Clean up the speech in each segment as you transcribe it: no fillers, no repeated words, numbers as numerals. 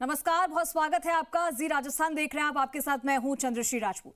नमस्कार, बहुत स्वागत है आपका। जी राजस्थान देख रहे हैं आप, आपके साथ मैं हूं चंद्रश्री राजपूत।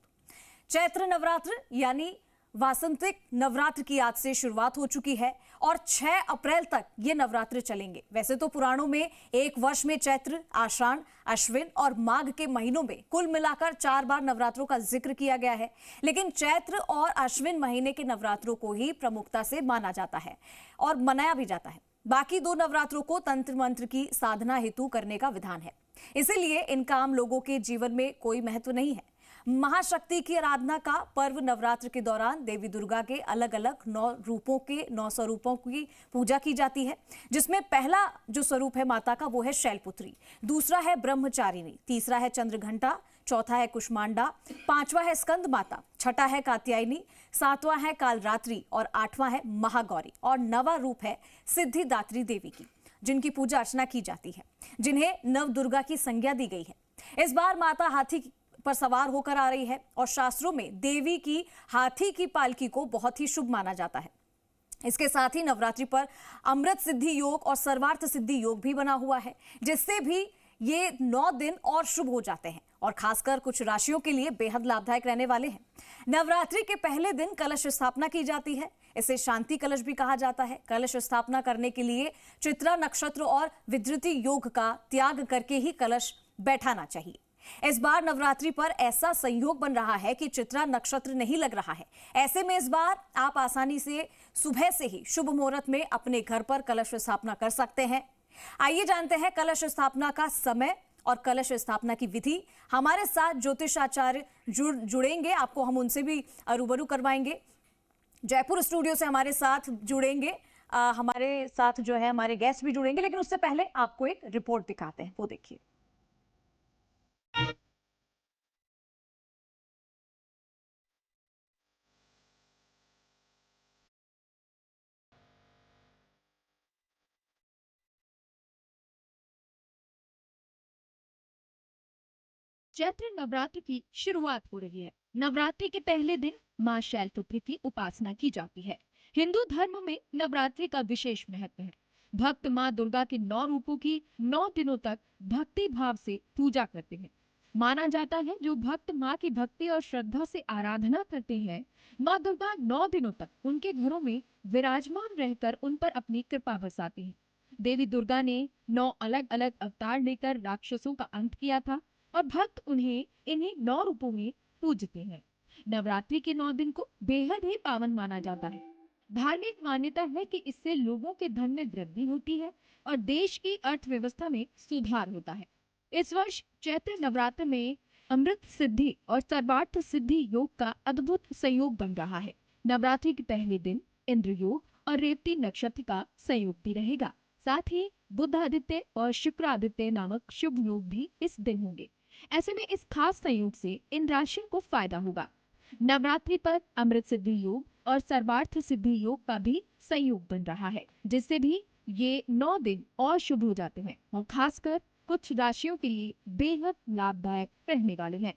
चैत्र नवरात्र यानी वासंतिक नवरात्र की आज से शुरुआत हो चुकी है और 6 अप्रैल तक ये नवरात्र चलेंगे। वैसे तो पुराणों में एक वर्ष में चैत्र, आषाढ़, अश्विन और माघ के महीनों में कुल मिलाकर 4 बार नवरात्रों का जिक्र किया गया है, लेकिन चैत्र और अश्विन महीने के नवरात्रों को ही प्रमुखता से माना जाता है और मनाया भी जाता है। बाकी 2 नवरात्रों को तंत्र मंत्र की साधना हेतु करने का विधान है, इसीलिए इनका आम लोगों के जीवन में कोई महत्व नहीं है। महाशक्ति की आराधना का पर्व नवरात्र के दौरान देवी दुर्गा के अलग अलग 9 स्वरूपों की पूजा की जाती है, जिसमें पहला जो स्वरूप है माता का वो है शैलपुत्री, दूसरा है ब्रह्मचारिणी, तीसरा है चंद्रघंटा, चौथा है कुष्मांडा, पांचवा है स्कंद माता, छठा है कात्यायनी, सातवां है कालरात्रि और आठवां है महागौरी और नवा रूप है सिद्धिदात्री देवी की, जिनकी पूजा अर्चना की जाती है, जिन्हें नव दुर्गा की संज्ञा दी गई है। इस बार माता हाथी पर सवार होकर आ रही है और शास्त्रों में देवी की हाथी की पालकी को बहुत ही शुभ माना जाता है। इसके साथ ही नवरात्रि पर अमृत सिद्धि योग और सर्वार्थ सिद्धि योग भी बना हुआ है, जिससे भी ये 9 दिन और शुभ हो जाते हैं और खासकर कुछ राशियों के लिए बेहद लाभदायक रहने वाले हैं। नवरात्रि के पहले दिन कलश स्थापना की जाती है, इसे शांति कलश भी कहा जाता है। कलश स्थापना करने के लिए चित्रा नक्षत्र और विधृति योग का त्याग करके ही कलश बैठाना चाहिए। इस बार नवरात्रि पर ऐसा संयोग बन रहा है कि चित्रा नक्षत्र नहीं लग रहा है। ऐसे में इस बार आप आसानी से सुबह से ही शुभ मुहूर्त में अपने घर पर कलश स्थापना कर सकते हैं। आइए जानते हैं कलश स्थापना का समय और कलश स्थापना की विधि। हमारे साथ ज्योतिषाचार्य जुड़ेंगे, आपको हम उनसे भी रूबरू करवाएंगे। जयपुर स्टूडियो से हमारे साथ जुड़ेंगे, हमारे साथ जो है हमारे गेस्ट भी जुड़ेंगे, लेकिन उससे पहले आपको एक रिपोर्ट दिखाते हैं, वो देखिए। चैत्र नवरात्र की शुरुआत हो रही है। नवरात्रि के पहले दिन मां शैलपुत्री की उपासना की जाती है। हिंदू धर्म में नवरात्रि का विशेष महत्व है। भक्त मां दुर्गा के 9 रूपों की 9 दिनों तक भक्ति भाव से पूजा करते हैं। माना जाता है जो भक्त मां की भक्ति और श्रद्धा से आराधना करते हैं, मां दुर्गा 9 दिनों तक उनके घरों में विराजमान रहकर उन पर अपनी कृपा बरसाती है। देवी दुर्गा ने 9 अलग अलग अवतार लेकर राक्षसों का अंत किया था और भक्त उन्हें इन्हीं 9 रूपों में पूजते हैं। नवरात्रि के 9 दिन को बेहद ही पावन माना जाता है। धार्मिक मान्यता है कि इससे लोगों के धन में वृद्धि होती है और देश की अर्थव्यवस्था में सुधार होता है। इस वर्ष चैत्र नवरात्र में अमृत सिद्धि और सर्वार्थ सिद्धि योग का अद्भुत संयोग बन रहा है। नवरात्रि के पहले दिन इंद्र योग और रेवती नक्षत्र का संयोग भी रहेगा। साथ ही बुध आदित्य और शुक्र आदित्य नामक शुभ योग भी इस दिन होंगे। ऐसे में इस खास संयोग से इन राशियों को फायदा होगा। नवरात्रि पर अमृत सिद्धि योग और सर्वार्थ सिद्धि योग का भी संयोग बन रहा है, जिससे भी ये 9 दिन और शुभ हो जाते हैं और खासकर कुछ राशियों के लिए बेहद लाभदायक रहने वाले हैं।